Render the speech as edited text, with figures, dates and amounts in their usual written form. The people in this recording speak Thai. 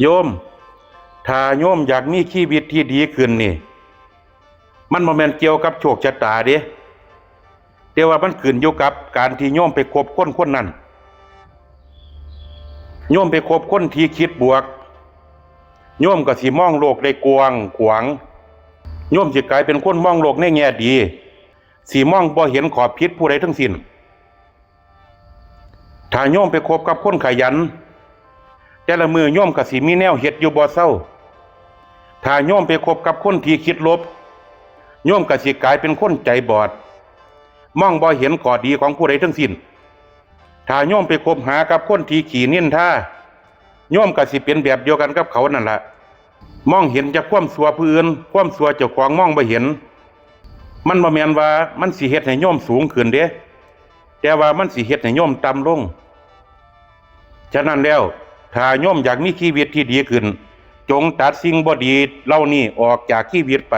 โยมถ้าโยมอยากมีชีวิตที่ดีขึ้นนี่มันบ่แม่นเกี่ยวกับโชคชะตาเด้แต่ว่ามันขึ้นอยู่กับการที่โยมไปคบคนคนนั้นโยมไปคบคนที่คิดบวกโยมก็สิมองโลกได้กว้างขวางโยมสิกลายเป็นคนมองโลกในแง่ดีสิมองบ่เห็นขอบผิดผู้ใดทั้งสิ้นถ้าโยมไปคบกับคนขยันแต่ละมือโยมก็สิมีแนวเฮ็ดอยู่บ่เซาถ้าโยมไปคบกับคนที่คิดลบโยมก็สิกลายเป็นคนใจบอดมองบ่เห็นข้อดีของผู้ใดทั้งสิ้นถ้าโยมไปคบหากับคนที่ขี้นินทาโยมก็สิเป็นแบบเดียวกันกับเขานั่นล่ะมองเห็นจากความชั่วผู้อื่นความชั่วเจ้าของมองบ่เห็นมันบ่แม่นว่ามันสิเฮ็ดให้โยมสูงขึ้นเด้แต่ว่ามันสิเฮ็ดให้โยมต่ำลงฉะนั้นแล้วถ้าโยมอยากมีชีวิตที่ดีขึ้นจงตัดสิ่งบ่ดีเหล่านี้ออกจากชีวิตไป